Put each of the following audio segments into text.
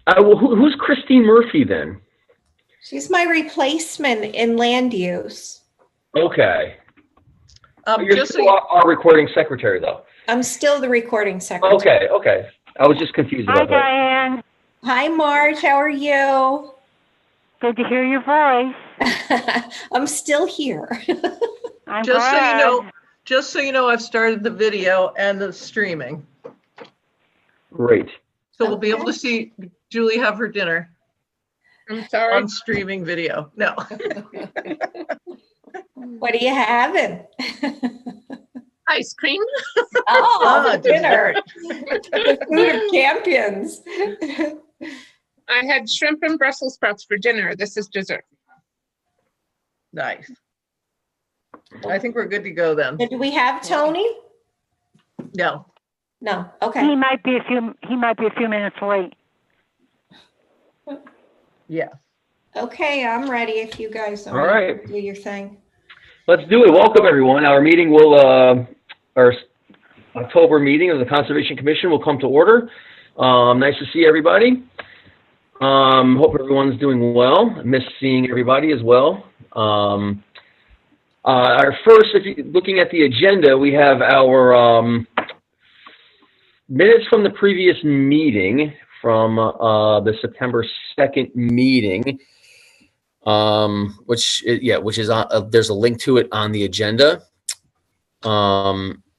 Who's Christine Murphy then? She's my replacement in land use. Okay. You're Just so still our recording secretary, though. I'm still the recording secretary. Okay. I was just confused Hi, about that. Diane. Hi, Marge. How are you? Good to hear your voice. I'm still here. I'm just so you glad. know, just so you know, I've started the video and the streaming, Great. so we'll be able to see Julie have her dinner I'm sorry. on streaming video. No, What are you having? Ice cream. Oh, Ah, dinner. dessert. The food of champions. I had shrimp and Brussels sprouts for dinner. This is dessert. Nice. I think we're good to go then. Do we have Tony? No. No. Okay. He might be a few minutes late. Yeah. Okay, I'm ready if you guys are All ready right. to do your thing. Let's do it. Welcome, everyone. Our meeting our October meeting of the Conservation Commission will come to order. Nice to see everybody. Hope everyone's doing well. Miss seeing everybody as well. Our first, looking at the agenda, we have our minutes from the previous meeting, from the September 2nd meeting, which is on, there's a link to it on the agenda.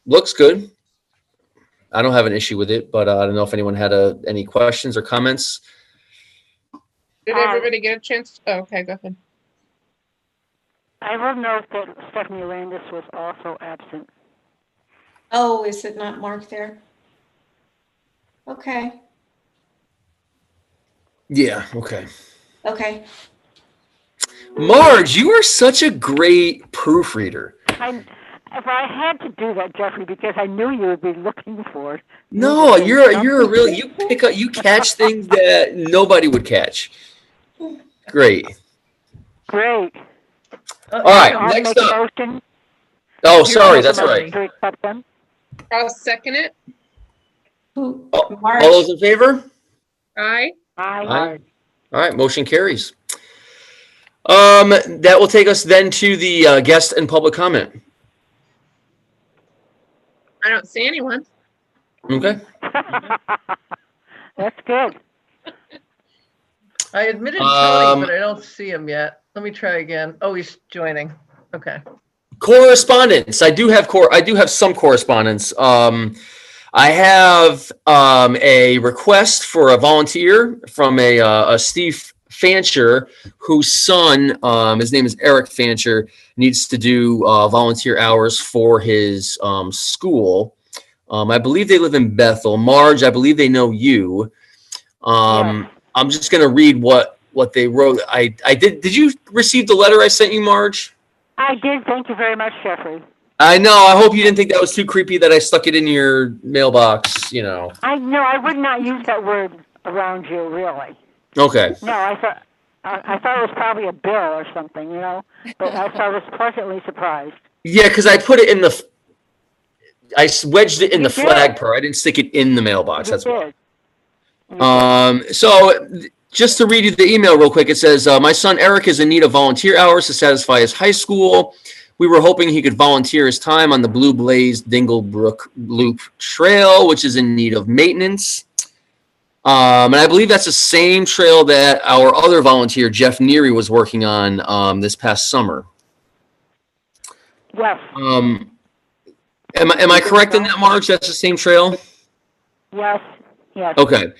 Looks good. I don't have an issue with it, but I don't know if anyone had any questions or comments. Did everybody get a chance? Oh, okay, go ahead. I will note that Stephanie Landis was also absent. Oh, is it not marked there? Okay. Yeah, okay. Okay. Marge, you are such a great proofreader. If I had to do that, Jeffrey, because I knew you would be looking for it. No, you're a really, you catch things that nobody would catch. Great. Great. All right, I'll next make a up. motion. Oh, You're sorry, also that's right. To accept them. I'll second it. Who? All Marge. those in favor? Aye. Aye. All right, motion carries. That will take us then to the guest and public comment. I don't see anyone. Okay. That's good. I admitted Tony, Um, but I don't see him yet. Let me try again. Oh, he's joining. Okay. Correspondence. I do have some correspondence. I have a request for a volunteer from a Steve Fancher, whose son, his name is Eric Fancher, needs to do volunteer hours for his school. I believe they live in Bethel. Marge, I believe they know you. Yes. I'm just going to read what they wrote. I did. Did you receive the letter I sent you, Marge? I did. Thank you very much, Jeffrey. I know. I hope you didn't think that was too creepy that I stuck it in your mailbox, you know. I would not use that word around you, really. Okay. No, I thought it was probably a bill or something, but I was pleasantly surprised. Yeah, because I put it in I wedged it in You the did. flag part. I didn't stick it in the mailbox. You That's why. did. So just to read you the email real quick, it says, my son Eric is in need of volunteer hours to satisfy his high school. We were hoping he could volunteer his time on the Blue Blaze Dinglebrook Loop Trail, which is in need of maintenance. And I believe that's the same trail that our other volunteer, Jeff Neary, was working on this past summer. Yes. Am I correct in that, Marge? That's the same trail? Yes. Okay.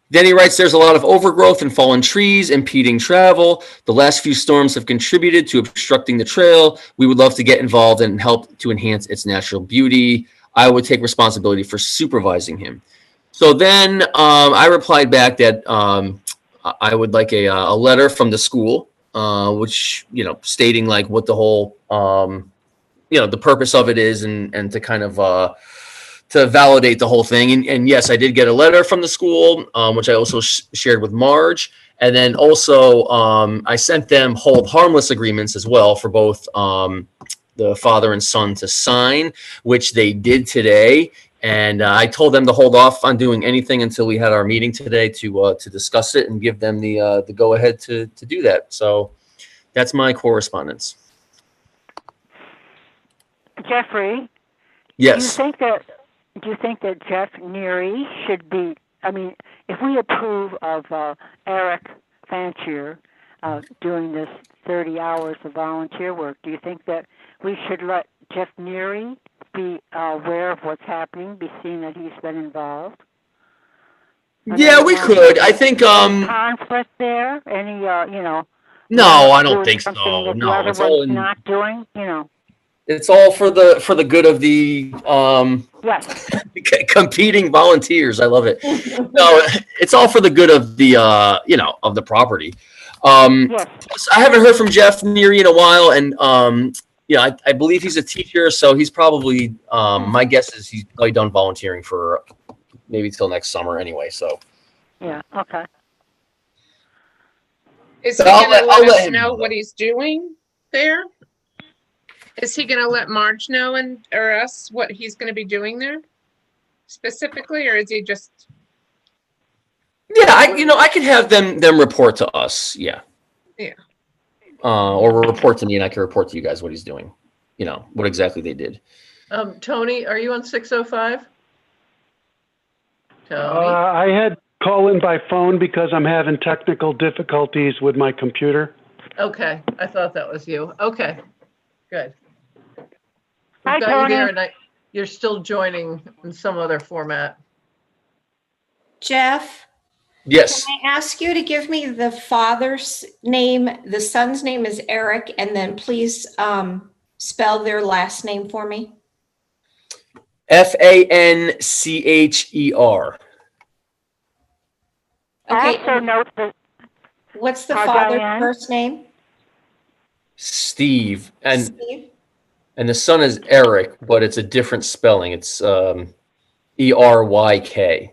Then he writes, there's a lot of overgrowth and fallen trees impeding travel. The last few storms have contributed to obstructing the trail. We would love to get involved and help to enhance its natural beauty. I would take responsibility for supervising him. So then I replied back that I would like a letter from the school, which, stating like what the whole, the purpose of it is and to kind of to validate the whole thing. And yes, I did get a letter from the school, which I also shared with Marge. And then also I sent them hold harmless agreements as well for both the father and son to sign, which they did today. And I told them to hold off on doing anything until we had our meeting today to discuss it and give them the go ahead to do that. So that's my correspondence. Jeffrey, Yes. do you think that Jeff Neary should be, I mean, if we approve of Eric Fancher doing this 30 hours of volunteer work, do you think that we should let Jeff Neary be aware of what's happening, be seeing that he's been involved? Yeah, we could. I think. Conflict there? Any, No, I don't doing think something so. that the No, other it's all one's in. not doing? It's all for the good of the Yes. competing volunteers. I love it. No, it's all for the good of the of the property. Yes. I haven't heard from Jeff Neary in a while, and I believe he's a teacher, so he's probably my guess is he's probably done volunteering for maybe till next summer anyway. So Yeah. Okay. Is he But I'll gonna let- I'll let let us him know know. what he's doing there? Is he gonna let Marge know or us what he's gonna be doing there specifically, or is he just, yeah, I could have them report to us. Yeah. Yeah. Or report to me, and I can report to you guys what he's doing. What exactly they did. Tony, are you on 605? Tony? I had call in by phone because I'm having technical difficulties with my computer. Okay, I thought that was you. Okay, good. Hi, We've got you here, Tony. and you're still joining in some other format. Jeff, Yes. can I ask you to give me the father's name? The son's name is Eric, and then please spell their last name for me. Fancher. Okay, Also note that what's the Diane? father's first name? Steve. And Steve? the son is Eric, but it's a different spelling. It's Eryk.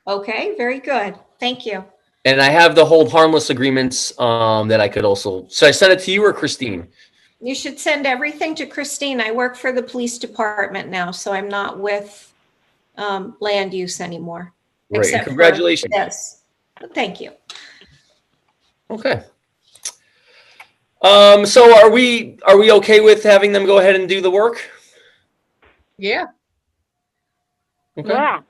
Okay, very good. Thank you. And I have the hold harmless agreements that I could also. So I send it to you or Christine? You should send everything to Christine. I work for the police department now, so I'm not with land use anymore. Great. except for Congratulations. this. Thank you. Okay. So are we okay with having them go ahead and do the work? yeah, Okay. yeah.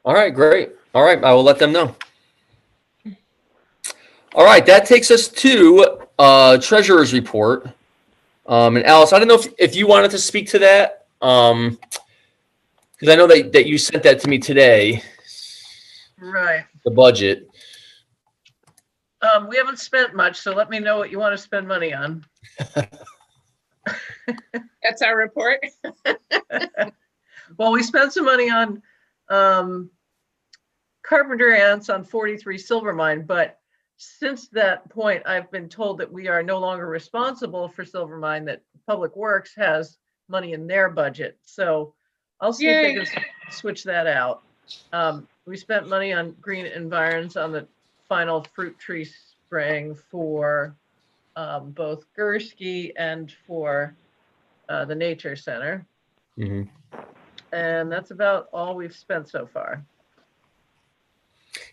All right, great. All right, I will let them know. All right, that takes us to treasurer's report. And Alice, I don't know if you wanted to speak to that, because I know that you sent that to me today, Right. the budget. We haven't spent much, so let me know what you want to spend money on. that's our report. Well, we spent some money on carpenter ants on 43 Silver Mine, but since that point, I've been told that we are no longer responsible for Silver Mine, that Public Works has money in their budget. So I'll see if they Yay. can switch that out. We spent money on green environs on the final fruit tree spraying for both Gursky and for the Nature Center. Mhm. And that's about all we've spent so far.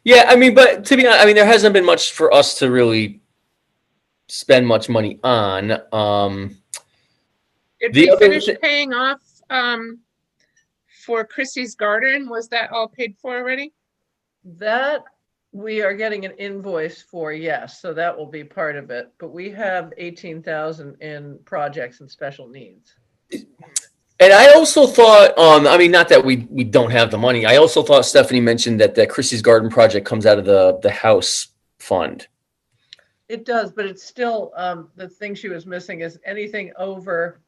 Yeah, I mean, but to be honest, I mean, there hasn't been much for us to really spend much money on. Did The we other finish thi- paying off for Chrissy's garden? Was that all paid for already? That we are getting an invoice for, yes, so that will be part of it. But we have 18,000 in projects and special needs. And I also thought, I mean, not that we don't have the money. I also thought Stephanie mentioned that Chrissy's garden project comes out of the house fund. It does, but it's still, the thing she was missing is anything over,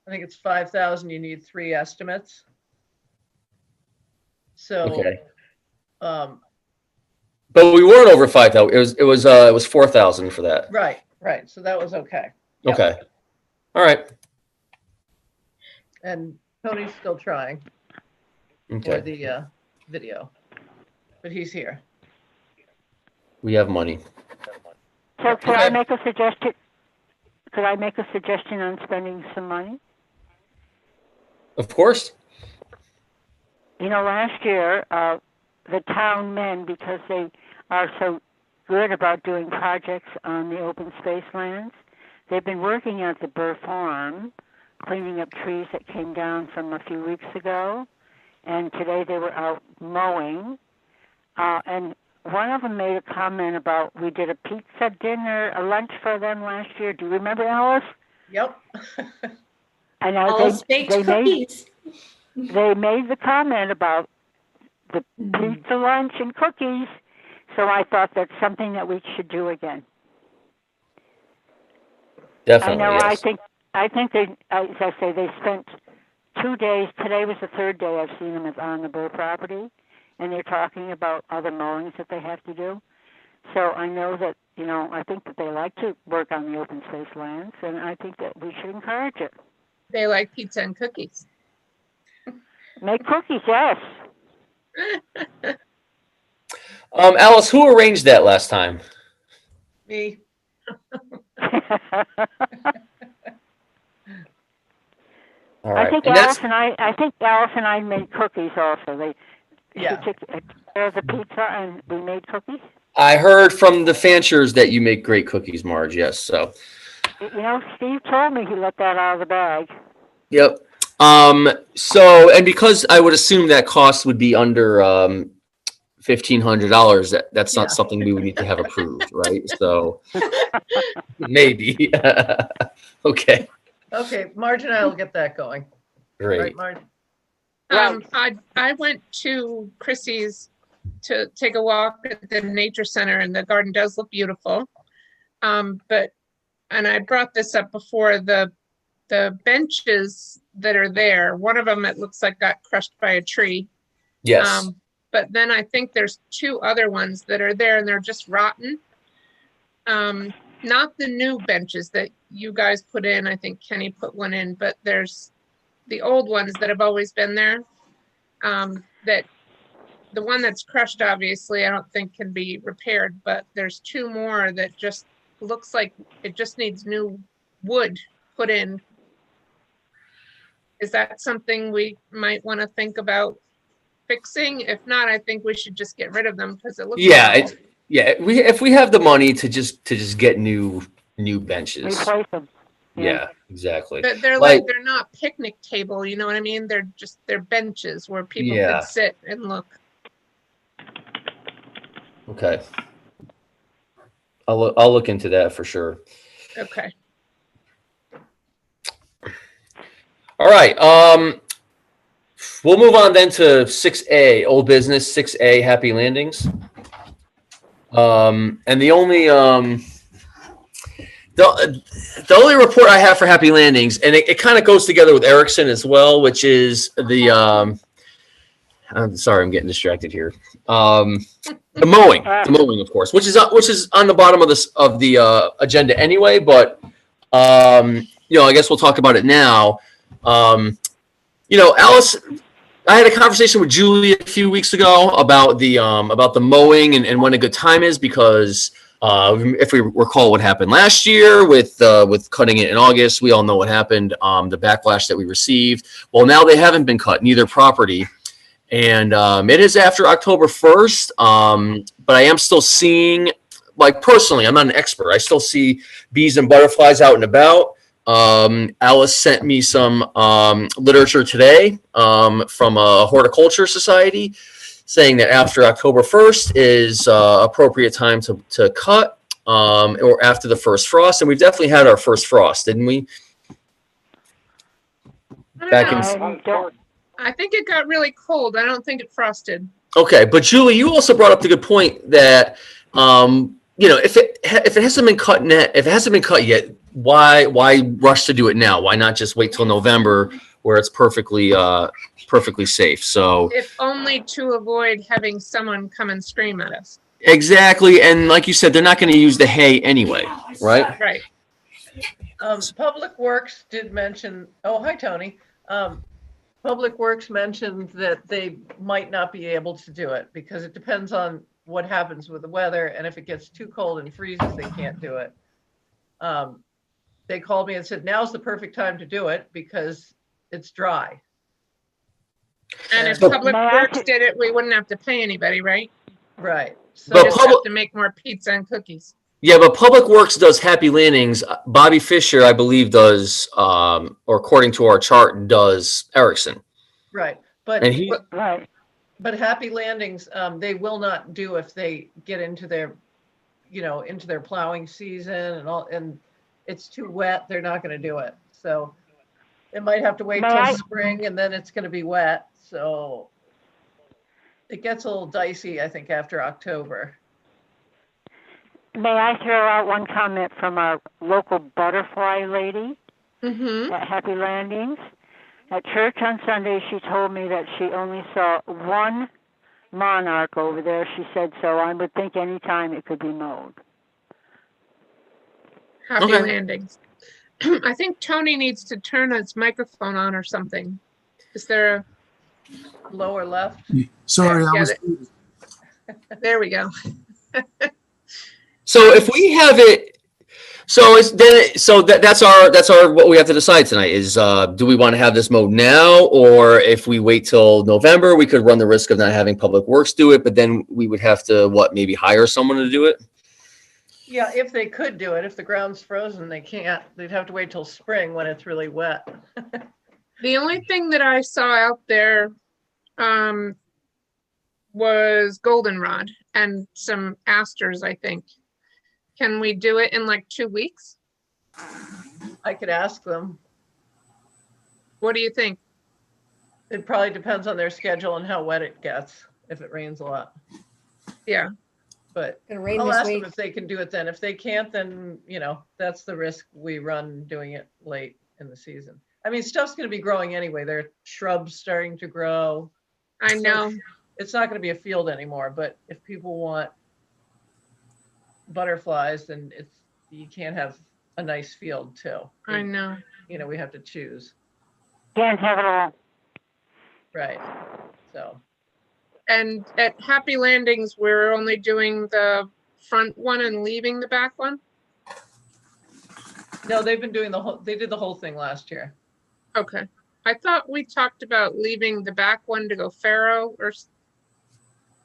I think it's 5,000, you need 3 estimates. So, Okay, um, but we weren't over 5,000. It was 4,000 for that. right, so that was okay. Yep. Okay, all right. And Tony's still trying for Okay, the video, but he's here. we have money. So could I Okay. make a suggestion? Could I make a suggestion on spending some money? Of course. You know, last year, the town men, because they are so good about doing projects on the open space lands, they've been working at the Burr Farm, cleaning up trees that came down from a few weeks ago. And today they were out mowing. And one of them made a comment about we did a pizza dinner, a lunch for them last year. Do you remember, Alice? Yep. And Alice baked cookies. they made the comment about the pizza lunch and cookies. So I thought that's something that we should do again. Definitely, I know. yes. I think they, as I say, they spent 2 days. Today was the third day I've seen them on the Burr property, and they're talking about other mowings that they have to do. So I know that, you know, I think that they like to work on the open space lands, and I think that we should encourage it. They like pizza and cookies. Make cookies, yes. Alice, who arranged that last time? Me. All right. I think And Alice and I made cookies also. Yeah. She took care of the pizza and we made cookies. I heard from the Fanchers that you make great cookies, Marge. Yes. So, You know, Steve told me he let that out of the bag. yep. So, and because I would assume that cost would be under $1,500, that's not Yeah. something we would need to have approved, right? So, maybe. Okay. Okay, Marge and I will get that going. Great. Right, Marge? I went to Chrissy's to take a walk at the nature center, and the garden does look beautiful. And I brought this up before, the benches that are there, one of them, it looks like got crushed by a tree. Yes. But then I think there's 2 other ones that are there and they're just rotten. Not the new benches that you guys put in. I think Kenny put one in, but there's the old ones that have always been there. That the one that's crushed, obviously, I don't think can be repaired, but there's 2 more that just looks like it just needs new wood put in. Is that something we might want to think about fixing? If not, I think we should just get rid of them because it looks. Yeah. awful. If we have the money to just get new benches. Replace them. Yeah, exactly. But they're Like- they're not picnic table, you know what I mean? They're benches where people Yeah. could sit and look. Okay. I'll look into that for sure. Okay. All right. We'll move on then to 6A, old business, 6A, Happy Landings. And the only the only report I have for Happy Landings, and it kind of goes together with Erickson as well, which is the I'm sorry, I'm getting distracted here. The mowing, of course, which is on the bottom of the agenda anyway. But I guess we'll talk about it now. Alice, I had a conversation with Julie a few weeks ago about the mowing and when a good time is, because if we recall what happened last year with cutting it in August, we all know what happened, the backlash that we received. Well, now they haven't been cut, neither property. And it is after October 1st, but I am still seeing, like personally, I'm not an expert, I still see bees and butterflies out and about. Alice sent me some literature today from a horticulture society saying that after October 1st is appropriate time to cut, or after the first frost. And we've definitely had our first frost, didn't we? Back in I think it got really cold. I don't think it frosted. Okay, but Julie, you also brought up the good point that if it hasn't been cut yet, why rush to do it now? Why not just wait till November where it's perfectly safe? So If only to avoid having someone come and scream at us. exactly, and like you said, they're not going to use the hay anyway, right? Right. Public Works did mention, oh, hi, Tony. Public Works mentioned that they might not be able to do it because it depends on what happens with the weather. And if it gets too cold and freezes, they can't do it. They called me and said, now's the perfect time to do it because it's dry. And if But- Public May I Works ju- did it, we wouldn't have to pay anybody, right? Right. So But Just public- have to make more pizza and cookies. Yeah, but Public Works does Happy Landings. Bobby Fisher, I believe, does, or according to our chart, does Erickson. right, but And he, Right. but Happy Landings, they will not do if they get into their, into their plowing season and all, and it's too wet, they're not gonna do it. So it might have to wait May till I- spring and then it's gonna be wet, so it gets a little dicey, I think, after October. May I throw out one comment from our local butterfly lady Mm-hmm. at Happy Landings? At church on Sunday, she told me that she only saw one monarch over there. She said, so I would think any time it could be mowed. Happy Okay. Landings. I think Tony needs to turn his microphone on or something. Is there Lower left, Sorry, I Yeah, was. there we go. so if we have it, so it's then, so that's our, what we have to decide tonight is, do we want to have this mode now? Or if we wait till November, we could run the risk of not having Public Works do it, but then we would have to, maybe hire someone to do it? yeah, if they could do it, if the ground's frozen, they can't, they'd have to wait till spring when it's really wet. The only thing that I saw out there was goldenrod and some asters, I think. Can we do it in like 2 weeks? I could ask them. What do you think? It probably depends on their schedule and how wet it gets, if it rains a lot. Yeah. But Gonna rain I'll this ask them week. if they can do it then. If they can't, then, that's the risk we run doing it late in the season. I mean, stuff's gonna be growing anyway. There are shrubs starting to grow. I know. It's not gonna be a field anymore, but if people want butterflies, then you can't have a nice field too. I know. We have to choose, Can't have it all. right? So, And at Happy Landings, we're only doing the front one and leaving the back one? no, they've been doing they did the whole thing last year. Okay. I thought we talked about leaving the back one to go Faro or,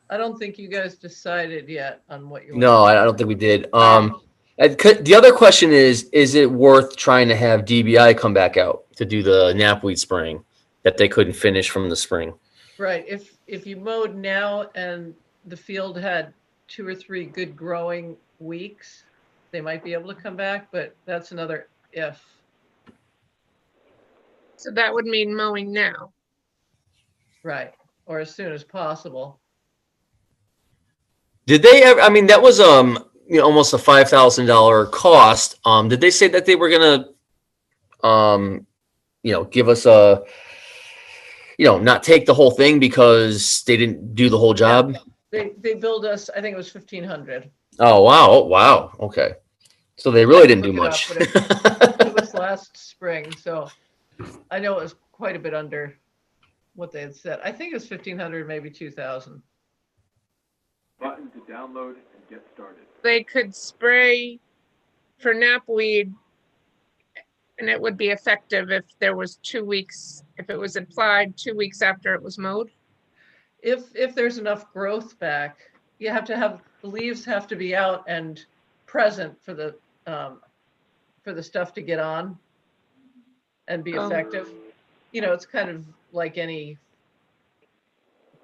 I don't think you guys decided yet on what you want. No, I don't think we did. The other question is it worth trying to have DBI come back out to do the knapweed spraying that they couldn't finish from the spring? Right, if you mowed now and the field had 2 or 3 good growing weeks, they might be able to come back, but that's another if. so that would mean mowing now. Right, or as soon as possible. Did they ever, I mean, that was, almost a $5,000 cost. Did they say that they were gonna, give us not take the whole thing because they didn't do the whole job? They billed us, I think it was 1,500. Oh, wow. Oh, wow. Okay. So they really didn't do Look much. it up, It was last spring, so I know it was quite a bit under what they had said. I think it was 1,500, maybe 2,000. Button to download and get started. They could spray for knapweed and it would be effective if there was 2 weeks, if it was applied 2 weeks after it was mowed. If there's enough growth back, you have to have, the leaves have to be out and present for the stuff to get on and be Oh. effective. It's kind of like any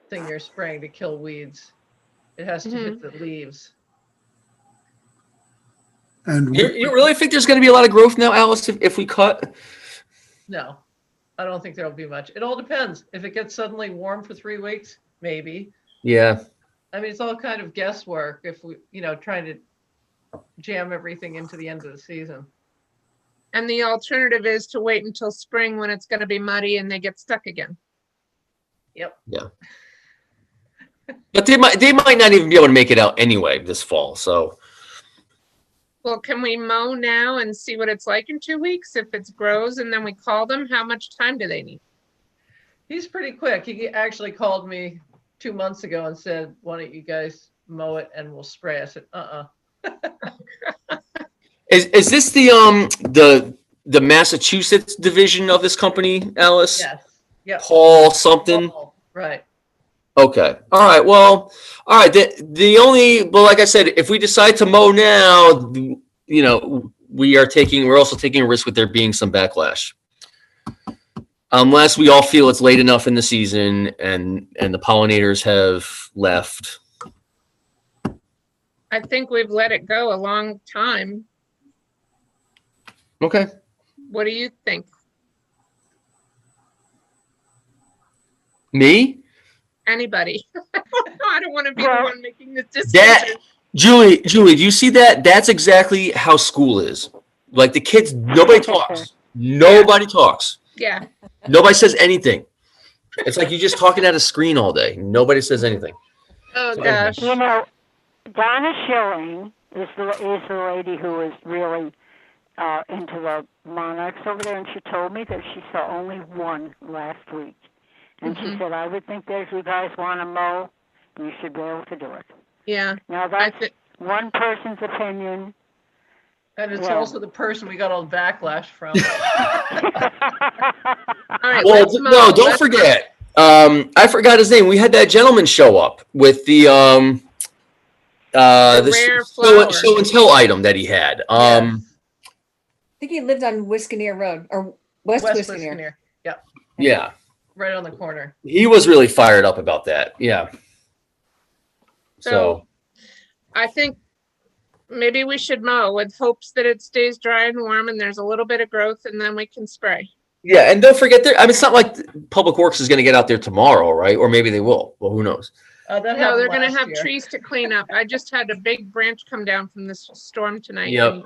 thing you're spraying to kill weeds. It has to hit the leaves. And You really think there's going to be a lot of growth now, Alice, if we cut? No, I don't think there'll be much. It all depends. If it gets suddenly warm for 3 weeks, maybe. Yeah. I mean, it's all kind of guesswork if we, trying to jam everything into the end of the season. And the alternative is to wait until spring when it's gonna be muddy and they get stuck again. Yep. But they might not even be able to make it out anyway this fall. So Well, can we mow now and see what it's like in 2 weeks? If it grows and then we call them, how much time do they need? He's pretty quick. He actually called me 2 months ago and said, why don't you guys mow it and we'll spray? I said, is this the Massachusetts division of this company, Alice? Yes. Yep. Paul something? Right. Okay. All right. Well, all right. Well, like I said, if we decide to mow now, we're also taking a risk with there being some backlash. Unless we all feel it's late enough in the season and the pollinators have left. I think we've let it go a long time. Okay. What do you think? Me? Anybody? I don't want to be the Well, one making this That decision. Julie, do you see that? That's exactly how school is. Like the kids, nobody talks. Nobody talks. Yeah. Nobody says anything. It's like you're just talking at a screen all day. Nobody says anything. Oh, So, gosh. You know, Donna Schilling is the lady who is really into the monarchs over there, and she told me that she saw only one last week. And she said, I would think that if you guys want to mow, you should be able to do it. Yeah. Now, I that's thi- one person's opinion. And it's Yeah. also the person we got all the backlash from. All right. Well, let's no, mow. don't Let's- forget. I forgot his name. We had that gentleman show up with the rare flower. show and tell item that he had. Yes. I think he lived on Wiskaneer Road or West, West Wiskaneer. Wiskaneer. Yep. Yeah, Right on the corner. he was really fired up about that. Yeah. So I think maybe we should mow with hopes that it stays dry and warm and there's a little bit of growth and then we can spray. yeah, and don't forget there. I mean, it's not like Public Works is going to get out there tomorrow, right? Or maybe they will. Well, who knows? That No, happened they're going to last have year. trees to clean up. I just had a big branch come down from this storm tonight. Yep. and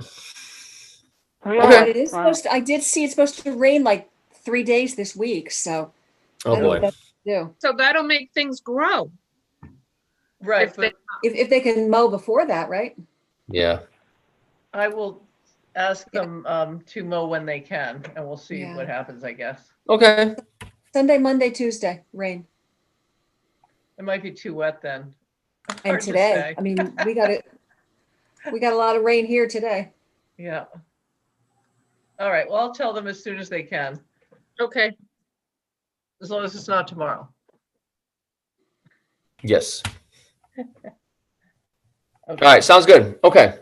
Really? Okay. It is Wow. supposed to, I did see it's supposed to rain like 3 days this week, so I Oh don't know what boy. that's to do. So that'll make things grow. Right, if they- but If they can mow before that, right? Yeah. I will ask them to mow when they can, and we'll see Yeah. what happens, I guess. Okay. Sunday, Monday, Tuesday, rain. It might be too wet then. And Hard to today, say. I mean, we got a lot of rain here today. Yeah. All right, well, I'll tell them as soon as they can, Okay. as long as it's not tomorrow. Yes. All Okay. right. Sounds good. Okay.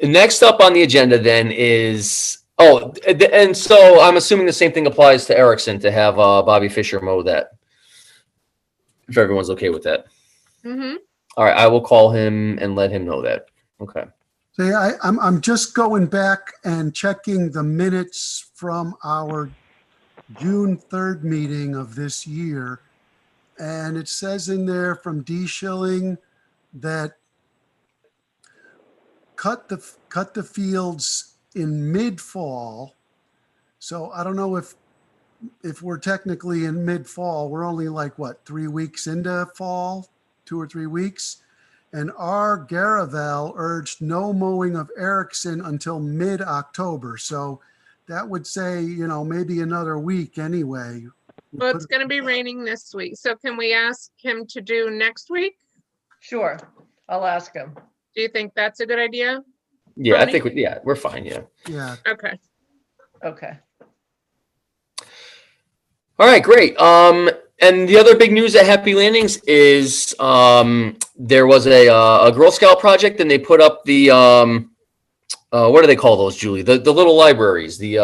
Next up on the agenda then is and so I'm assuming the same thing applies to Erickson to have Bobby Fisher mow that. If everyone's okay with that. Mm-hmm. All right, I will call him and let him know that. Okay. See, I'm just going back and checking the minutes from our June 3rd meeting of this year. And it says in there from D. Schilling that cut the fields in mid-fall. So I don't know if we're technically in mid-fall. We're only like, what, 3 weeks into fall, 2 or 3 weeks? And R. Garavel urged no mowing of Erickson until mid-October. So that would say, maybe another week anyway. Well, it's going to be raining this week. So can we ask him to do next week? Sure, I'll ask him. Do you think that's a good idea? Yeah, I Tony? think we're fine. Yeah. Yeah. Okay. Okay. All right, great. And the other big news at Happy Landings is there was a Girl Scout project, and they put up the what do they call those, Julie? The little libraries. The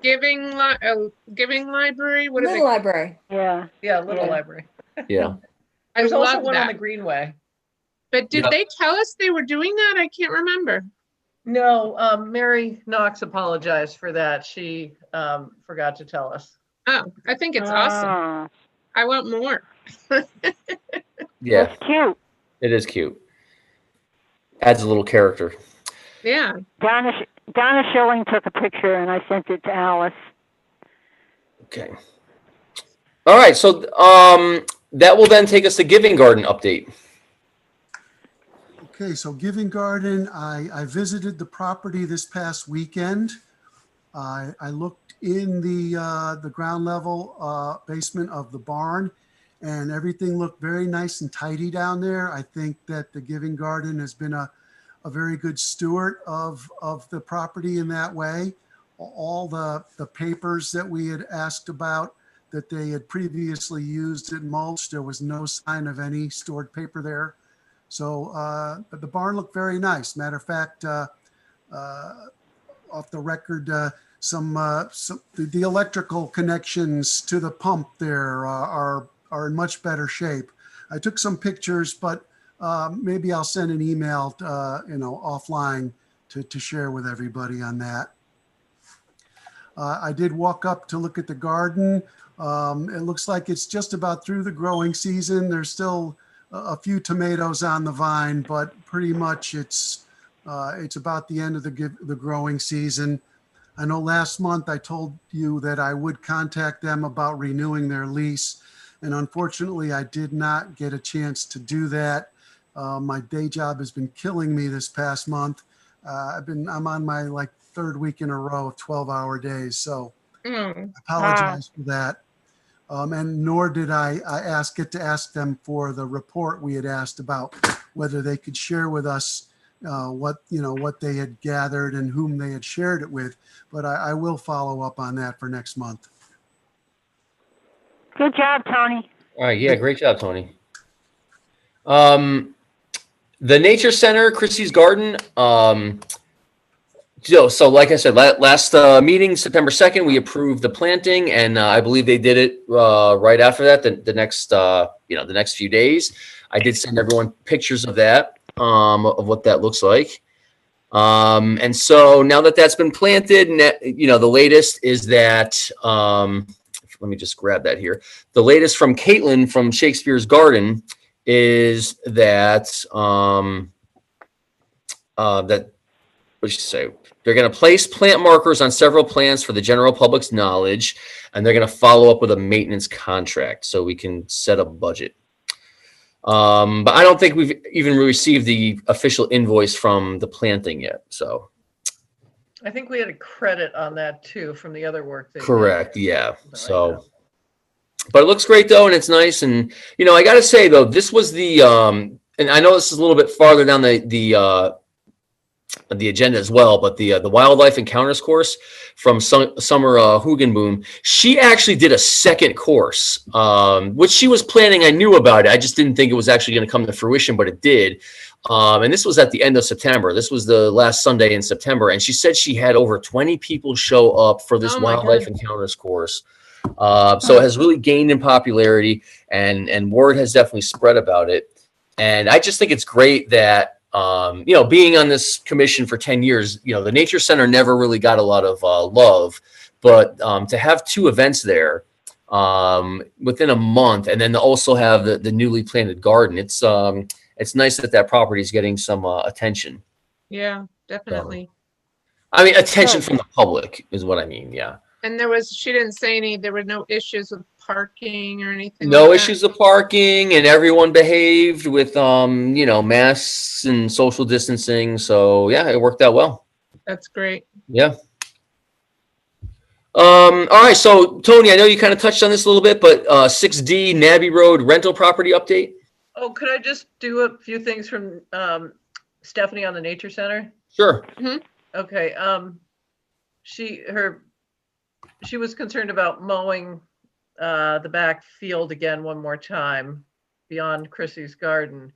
Giving a little, Giving library. What are Little library. yeah. Yeah, little Yeah. library. yeah. I There's also love one on the that. Greenway. But did Yep. they tell us they were doing that? I can't remember. No, Mary Knox apologized for that. She forgot to tell us. Oh, I think it's awesome. Ah, I want more. Yeah, That's cute. it is cute. Adds a little character. Yeah. Donna Schilling took a picture and I sent it to Alice. Okay. All right, so that will then take us to Giving Garden update. Okay, so Giving Garden, I visited the property this past weekend. I looked in the ground level basement of the barn, and everything looked very nice and tidy down there. I think that the Giving Garden has been a very good steward of the property in that way. all the papers that we had asked about that they had previously used in mulch. There was no sign of any stored paper there. So, but the barn looked very nice. Matter of fact, off the record, the electrical connections to the pump there are in much better shape. I took some pictures, but maybe I'll send an email, offline to share with everybody on that. I did walk up to look at the garden. It looks like it's just about through the growing season. There's still a few tomatoes on the vine, but pretty much it's about the end of the growing season. I know last month I told you that I would contact them about renewing their lease, and unfortunately I did not get a chance to do that. My day job has been killing me this past month. I'm on my third week in a row of 12-hour days, so I apologize for that. And nor did I get to ask them for the report we had asked about, whether they could share with us what they had gathered and whom they had shared it with. But I will follow up on that for next month. Good job, Tony. All right. Yeah. Great job, Tony. The Nature Center, Chrissy's Garden. So like I said, last meeting, September 2nd, we approved the planting, and I believe they did it right after that. The next few days, I did send everyone pictures of that, of what that looks like. And so now that that's been planted, the latest is that, let me just grab that here. The latest from Caitlin from Shakespeare's Garden is that, what should say? They're going to place plant markers on several plants for the general public's knowledge, and they're going to follow up with a maintenance contract so we can set a budget. But I don't think we've even received the official invoice from the planting yet. So I think we had a credit on that too from the other work. Correct. Yeah. So, but it looks great though, and it's nice. And I got to say though, this was the and I know this is a little bit farther down the agenda as well, but the Wildlife Encounters course from Summer Hugenboom, she actually did a second course, which she was planning. I knew about it. I just didn't think it was actually going to come to fruition, but it did. And this was at the end of September. This was the last Sunday in September. And she said she had over 20 people show up for this Wildlife Encounters course. So it has really gained in popularity, and word has definitely spread about it. And I just think it's great that, being on this commission for 10 years, the Nature Center never really got a lot of love, but to have two events there within a month, and then to also have the newly planted garden, it's nice that property is getting some attention. Yeah, definitely. I mean, attention from the public is what I mean. Yeah. And she didn't say there were no issues with parking or anything. No issues of parking, and everyone behaved with, masks and social distancing. So yeah, it worked out well. That's great. Yeah. All right. So Tony, I know you kind of touched on this a little bit, but 6D Nabby Road rental property update. Oh, could I just do a few things from Stephanie on the Nature Center? Sure. Mm-hmm. Okay. She was concerned about mowing the back field again one more time beyond Chrissy's garden.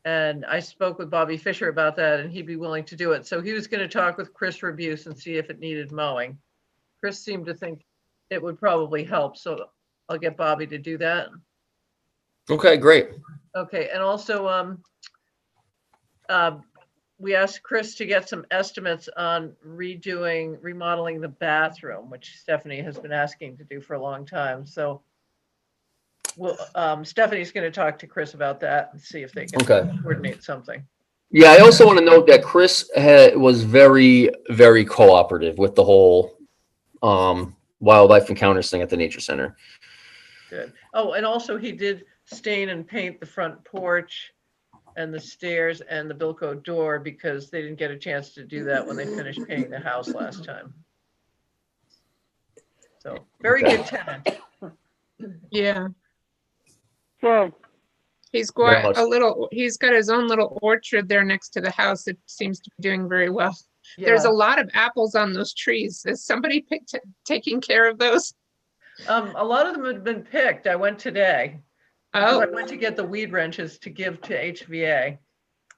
And I spoke with Bobby Fisher about that, and he'd be willing to do it. So he was going to talk with Chris Rebuse and see if it needed mowing. Chris seemed to think it would probably help. So I'll get Bobby to do that. Okay, great. Okay. And also, we asked Chris to get some estimates on remodeling the bathroom, which Stephanie has been asking to do for a long time. So Stephanie's going to talk to Chris about that and see if they can coordinate something. Yeah, I also want to note that Chris was very, very cooperative with the whole Wildlife Encounters thing at the Nature Center. Good. Oh, and also he did stain and paint the front porch and the stairs and the Bilko door, because they didn't get a chance to do that when they finished painting the house last time. So very good tenant. Yeah. Good. He's got his own little orchard there next to the house. It seems to be doing very well. There's a Yeah. lot of apples on those trees. Is somebody taking care of those? A lot of them have been picked. I went today. Because I Oh, went to get the weed wrenches to give to HVA.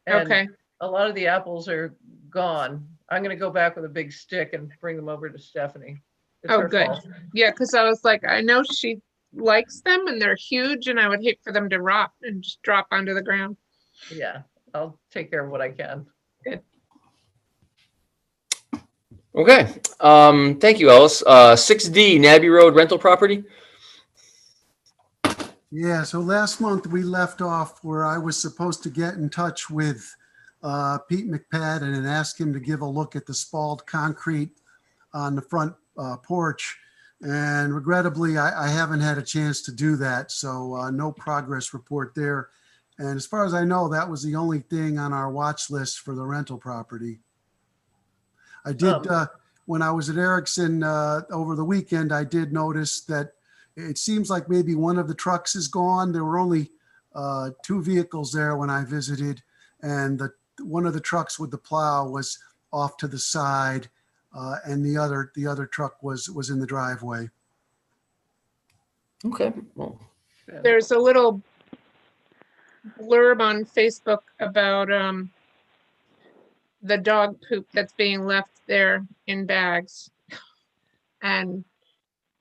And okay. a lot of the apples are gone. I'm gonna go back with a big stick and bring them over to Stephanie. It's Oh, her good. fault. Yeah, because I was like, I know she likes them and they're huge and I would hate for them to rot and just drop onto the ground. Yeah, I'll take care of what I can. Okay. Thank you, Ellis. 6D, Nabby Road rental property. Yeah, so last month we left off where I was supposed to get in touch with Pete McPadden and ask him to give a look at the spalled concrete on the front porch. And regrettably, I haven't had a chance to do that, so no progress report there. And as far as I know, that was the only thing on our watch list for the rental property. I did, when I was at Erickson over the weekend, I did notice that it seems like maybe one of the trucks is gone. There were only 2 vehicles there when I visited, and one of the trucks with the plow was off to the side, and the other truck was in the driveway. Okay. Well, There's a little blurb on Facebook about the dog poop that's being left there in bags. And,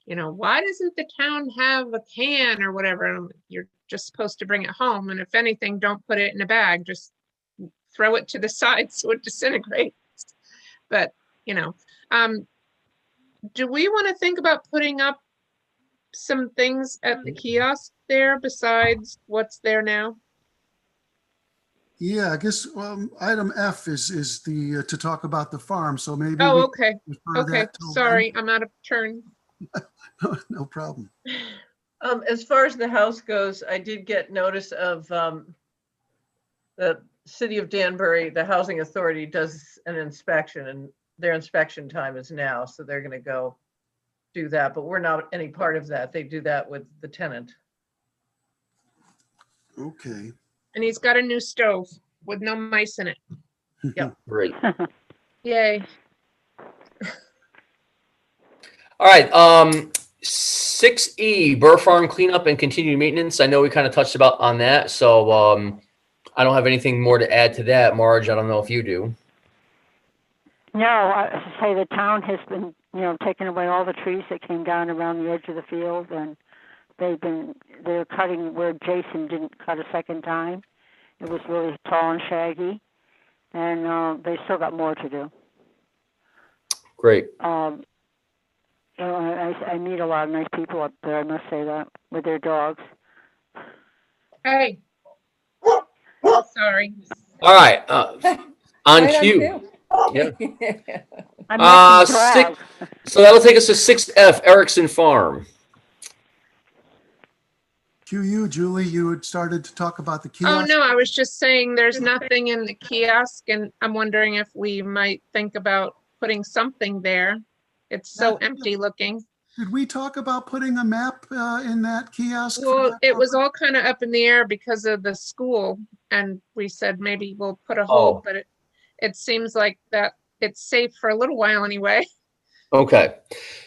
you know, why doesn't the town have a can or whatever? And I'm like, you're just supposed to bring it home. And if anything, don't put it in a bag, just throw it to the side so it disintegrates. But, you know, do we want to think about putting up some things at the kiosk there besides what's there now? Yeah, I guess item F is the to talk about the farm. So maybe Oh, we okay. refer Okay, that till sorry, I'm out of turn. then. No problem. As far as the house goes, I did get notice of the city of Danbury, the housing authority does an inspection and their inspection time is now. So they're gonna go do that, but we're not any part of that. They do that with the tenant. Okay. And he's got a new stove with no mice in it. great. Yay. All right. 6E, Burr Farm cleanup and continued maintenance. I know we kind of touched about on that, so I don't have anything more to add to that. Marge, I don't know if you do. No, I say the town has been, taking away all the trees that came down around the edge of the field, and they're cutting where Jason didn't cut a second time. It was really tall and shaggy, and they still got more to do. Great. I meet a lot of nice people up there, I must say that, with their dogs. Hey. Oh, sorry. All right. On Right cue. Yeah. I met some six, drag. so that'll take us to 6F, Erickson Farm. Cue you, Julie. You had started to talk about the kiosk. Oh, no, I was just saying there's nothing in the kiosk and I'm wondering if we might think about putting something there. It's so empty looking. Did we talk about putting a map in that kiosk? for Well, that it was property? all kind of up in the air because of the school. And we said maybe we'll put a Oh. hold, but it seems like that it's safe for a little while anyway. Okay.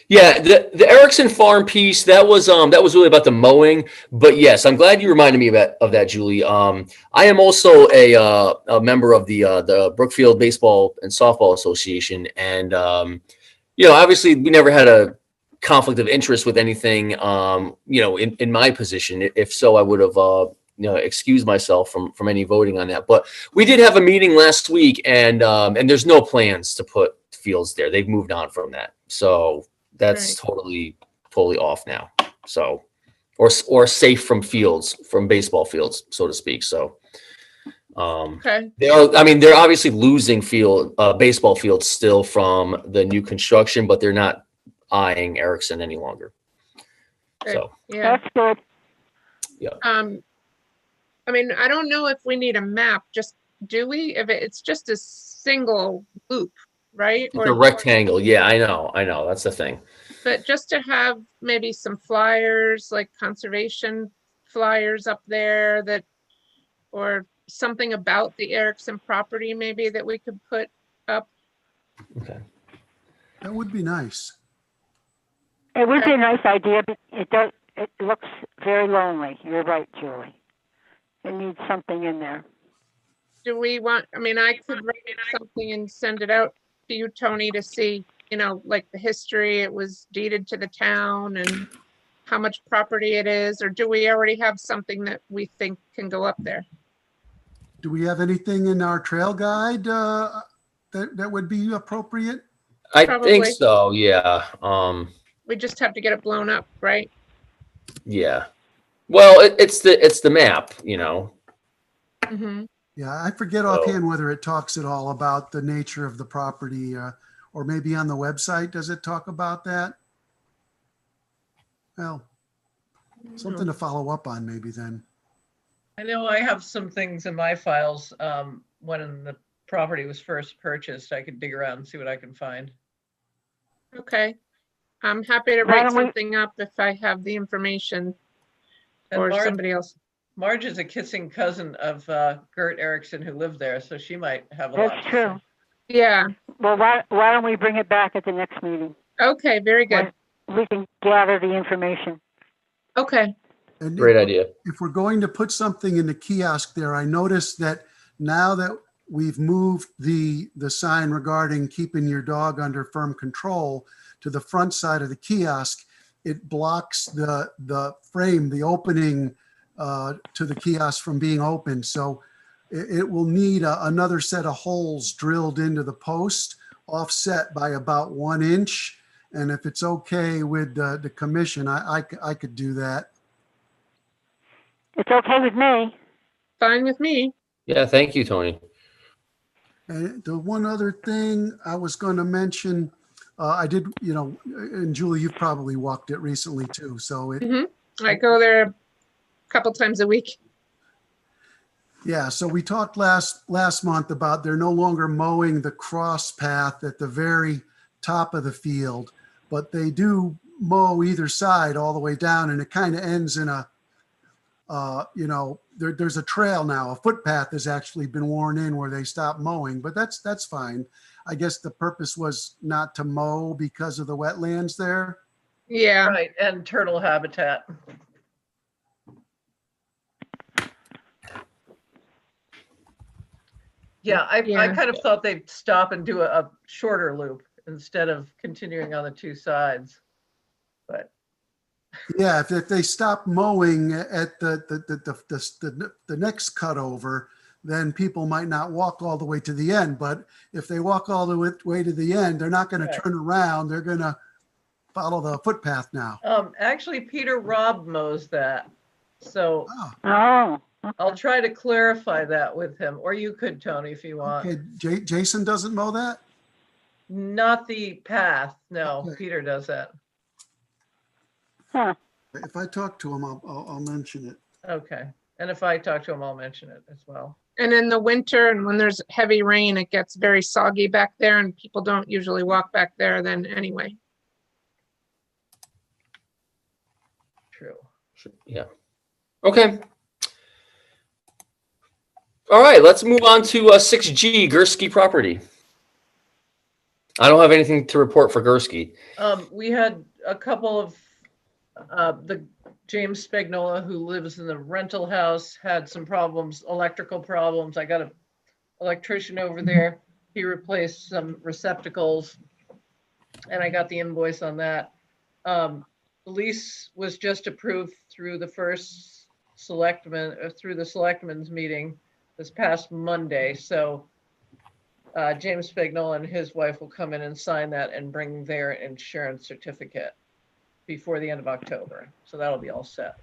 Yeah, the Erickson Farm piece, that was really about the mowing. But yes, I'm glad you reminded me of that, Julie. I am also a member of the Brookfield Baseball and Softball Association, and obviously we never had a conflict of interest with anything. In my position, if so, I would have excused myself from any voting on that. But we did have a meeting last week, and there's no plans to put fields there. They've moved on from that, so that's totally off now. So, or safe from baseball fields, so to speak. So, Okay. they're obviously losing baseball fields still from the new construction, but they're not eyeing Erickson any longer. Good. So, Yeah. That's good. I mean, I don't know if we need a map, do we? If it's just a single loop, right? it's a rectangle. Yeah, I know. That's the thing. But just to have maybe some flyers, like conservation flyers up there or something about the Erickson property maybe that we could put up. Okay. That would be nice. It would be a nice idea, but it looks very lonely. You're right, Julie. It needs something in there. Do we want, I mean, I could write something and send it out to you, Tony, to see, like the history, it was deeded to the town and how much property it is, or do we already have something that we think can go up there? Do we have anything in our trail guide that would be appropriate? I think Probably. so. Yeah. We just have to get it blown up, right? Yeah. Well, it's the map, Mm-hmm. Yeah, I forget Oh. offhand whether it talks at all about the nature of the property, or maybe on the website, does it talk about that? Well, something to follow up on maybe then. I know I have some things in my files, when the property was first purchased. I could dig around and see what I can find. Okay. I'm happy to Why write don't we- something up if I have the information And or Marge, somebody else. Marge is a kissing cousin of Gert Erickson, who lived there, so she might have a lot That's to true. say. Yeah. Well, why don't we bring it back at the next meeting? Okay, very good. We can gather the information. Okay. And Great idea. if we're going to put something in the kiosk there, I noticed that now that we've moved the sign regarding keeping your dog under firm control to the front side of the kiosk, it blocks the frame, the opening to the kiosk from being open. So it will need another set of holes drilled into the post, offset by about 1 inch. And if it's okay with the commission, I could do that. It's okay with me. Fine with me. Yeah. Thank you, Tony. And the one other thing I was going to mention, I did, and Julie, you've probably walked it recently too. So I go there a couple times a week. yeah, so we talked last month about they're no longer mowing the cross path at the very top of the field, but they do mow either side all the way down, and it kind of ends in a, there's a trail now. A footpath has actually been worn in where they stop mowing, but that's fine. I guess the purpose was not to mow because of the wetlands there. Yeah. Right, and turtle habitat. Yeah, I Yeah. kind of thought they'd stop and do a shorter loop instead of continuing on the two sides. But Yeah, if they stop mowing at the next cutover, then people might not walk all the way to the end. But if they walk all the way to the end, they're not going Right. to turn around. They're going to follow the footpath now. actually, Peter Robb mows that. So Oh, Oh, I'll try to clarify that with him, or you could, Tony, if you want. okay. Jason doesn't mow that? Not the path, no, Okay. Peter does that. huh. If I talk to him, I'll mention it. Okay, and if I talk to him, I'll mention it as well. And in the winter and when there's heavy rain, it gets very soggy back there and people don't usually walk back there then anyway. True. Yeah. Okay. All right. Let's move on to 6G Gursky property. I don't have anything to report for Gursky. We had a couple of, the James Spagnola, who lives in the rental house, had some problems, electrical problems. I got an electrician over there. He replaced some receptacles and I got the invoice on that. The lease was just approved through the first through the selectmen's meeting this past Monday. So James Spagnola and his wife will come in and sign that and bring their insurance certificate before the end of October. So that'll be all set.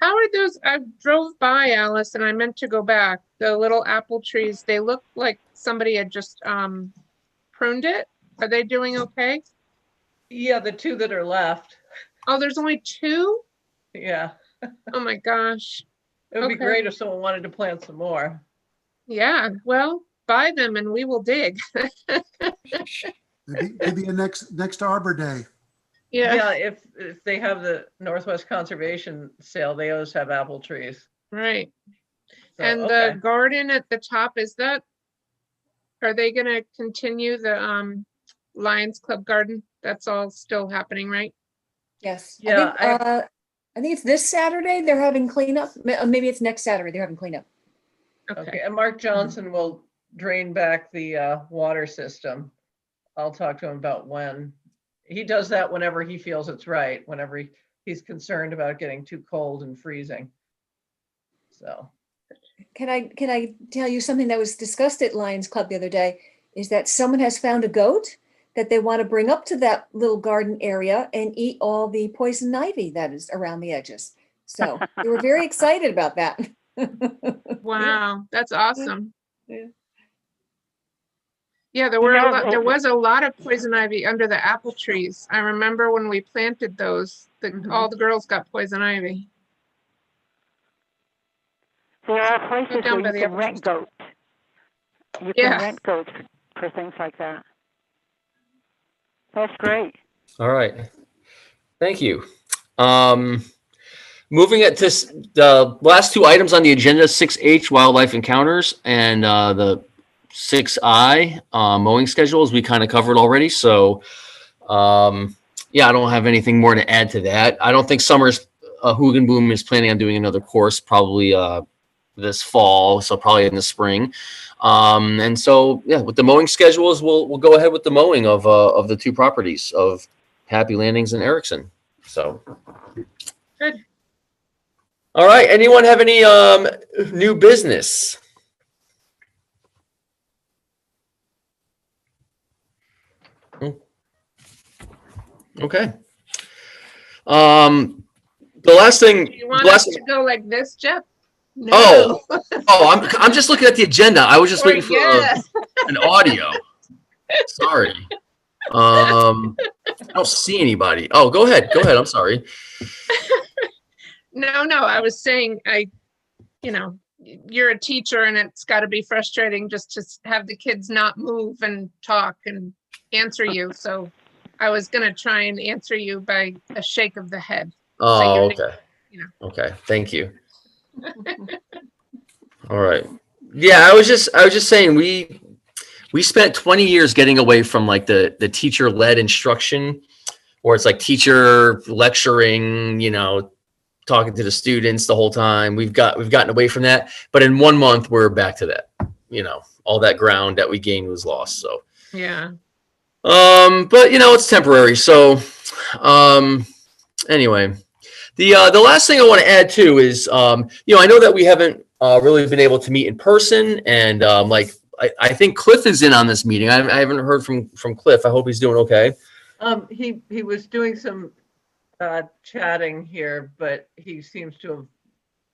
How are those? I drove by, Alice, and I meant to go back. The little apple trees, they look like somebody had just pruned it. Are they doing okay? Yeah, the two that are left. Oh, there's only 2? Yeah, Oh my gosh. it would be Okay. great if someone wanted to plant some more. Yeah, well, buy them and we will dig. Maybe a next Arbor Day. Yeah, Yeah, if they have the Northwest Conservation Sale, they always have apple trees. right. So, And okay. the garden at the top, are they gonna continue the Lions Club garden? That's all still happening, right? Yes. Yeah, I think it's this Saturday they're having cleanup. Maybe it's next Saturday they're having cleanup. okay, Okay, and Mark Johnson will drain back the water system. I'll talk to him about when. He does that whenever he feels it's right, whenever he's concerned about getting too cold and freezing. So, Can I tell you something that was discussed at Lions Club the other day? Is that someone has found a goat that they want to bring up to that little garden area and eat all the poison ivy that is around the edges. So they were very excited about that. wow, that's awesome. Yeah. Yeah, there was a lot of poison ivy under the apple trees. I remember when we planted those, all the girls got poison ivy. There are places down where by you the can apple rent trees. goats. You Yeah. can rent goats for things like that. That's great. All right. Thank you. Moving it to the last two items on the agenda, 6H wildlife encounters and the 6I mowing schedules we kind of covered already. So yeah, I don't have anything more to add to that. I don't think Summers Hoogan Boom is planning on doing another course probably this fall, so probably in the spring. And so yeah, with the mowing schedules, we'll go ahead with the mowing of the two properties of Happy Landings and Erickson. So Good. all right. Anyone have any new business? Okay. The last thing. Do you want us to go like this, Jeff? No. I'm just looking at the agenda. I was just Or waiting for yes. an audio. Sorry. I don't see anybody. Oh, go ahead. Go ahead. I'm sorry. No, I was saying, you're a teacher and it's got to be frustrating just to have the kids not move and talk and answer you. So I was going to try and answer you by a shake of the head. Oh, So okay. Okay. Thank you. All right. Yeah, I was just saying we spent 20 years getting away from like the teacher-led instruction, where it's like teacher lecturing, talking to the students the whole time. We've gotten away from that, but in 1 month we're back to that. All that ground that we gained was lost. So yeah. but it's temporary. So anyway, the last thing I want to add too is I know that we haven't really been able to meet in person, and I think Cliff is in on this meeting. I haven't heard from Cliff. I hope he's doing okay. he was doing some chatting here, but he seems to have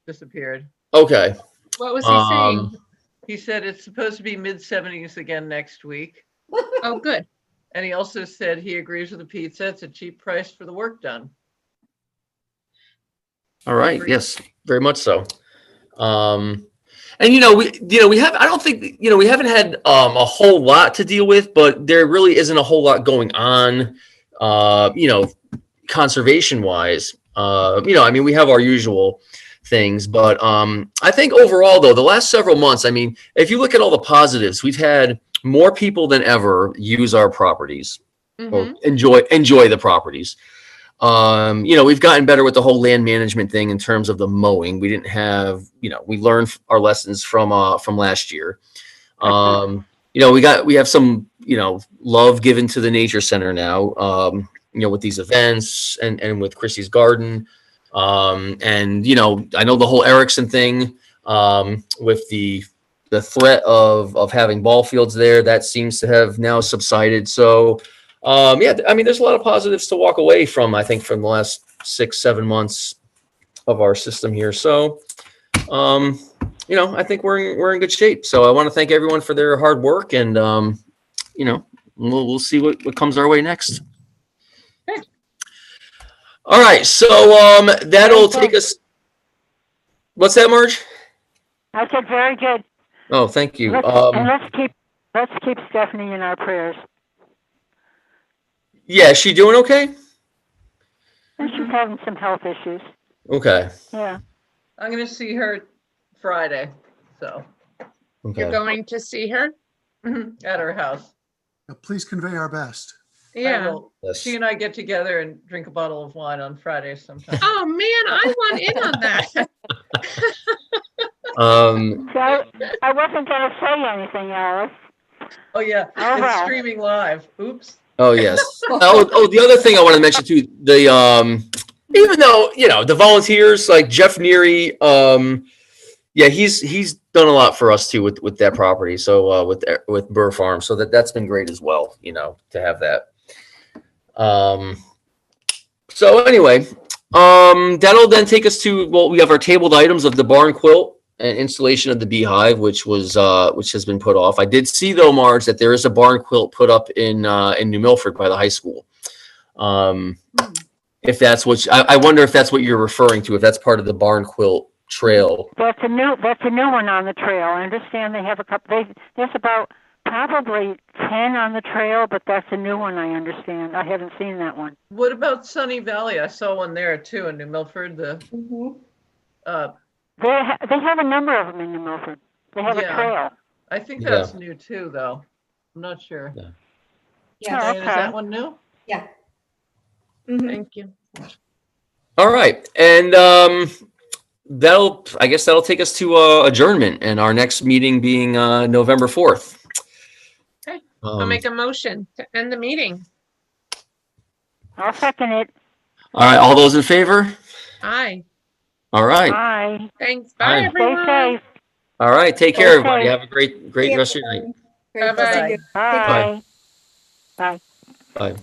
disappeared. Okay. What was he saying? He said it's supposed to be mid-70s again next week. Oh, good. And he also said he agrees with the pizza. It's a cheap price for the work done. All right. Yes, very much so. And we have, I don't think, we haven't had a whole lot to deal with, but there really isn't a whole lot going on, conservation wise. We have our usual things, but I think overall though, the last several months, if you look at all the positives, we've had more people than ever use our properties or enjoy the properties. We've gotten better with the whole land management thing in terms of the mowing. We didn't have, we learned our lessons from last year. We have some, love given to the nature center now, with these events and with Chrissy's garden. I know the whole Erickson thing, with the threat of having ball fields there, that seems to have now subsided. So, there's a lot of positives to walk away from, I think, from the last 6-7 months of our system here. So, I think we're in good shape. So I want to thank everyone for their hard work, and we'll see what comes our way next. All right, so that'll take us. What's that, Marge? I said very good. Oh, thank you. Let's keep Stephanie in our prayers. Yeah, is she doing okay? She's having some health issues. Okay. Yeah. I'm going to see her Friday. So. Okay. You're going to see her? at her house. Please convey our best. I Yeah. will. Yes. She and I get together and drink a bottle of wine on Fridays sometime. Oh, man, I want in on that. So I wasn't going to say anything, Alice. Oh, yeah, Oh, it's well. streaming live. Oops. Oh, yes. The other thing I want to mention too, even though, the volunteers like Jeff Neary, yeah, he's done a lot for us too with that property. So, with Burr Farm. So that's been great as well, to have that. So anyway, that'll then take us to, well, we have our tabled items of the barn quilt and installation of the beehive, which has been put off. I did see though, Marge, that there is a barn quilt put up in New Milford by the high school. If that's what I wonder if that's what you're referring to, if that's part of the barn quilt trail. That's a new one on the trail. I understand they have a couple. There's about probably 10 on the trail, but that's a new one. I understand. I haven't seen that one. What about Sunny Valley? I saw one there too in New Milford. They have a number of them in New Milford. They have Yeah. a trail. I think that's new too, though. I'm not sure. Oh, Yes. Is that one new? Yeah. Mhm. Thank you. All right, and I guess that'll take us to adjournment, and our next meeting being November 4th. Okay. I'll make a motion to end the meeting. I'll second it. All right, all those in favor? Aye. All right, Bye. Thanks. Aye. Bye, Stay everyone. safe. all right. Take care, everybody. Have a great See rest of your night. everyone. Great, Bye-bye. thank you. Take care. Bye. Bye. Bye.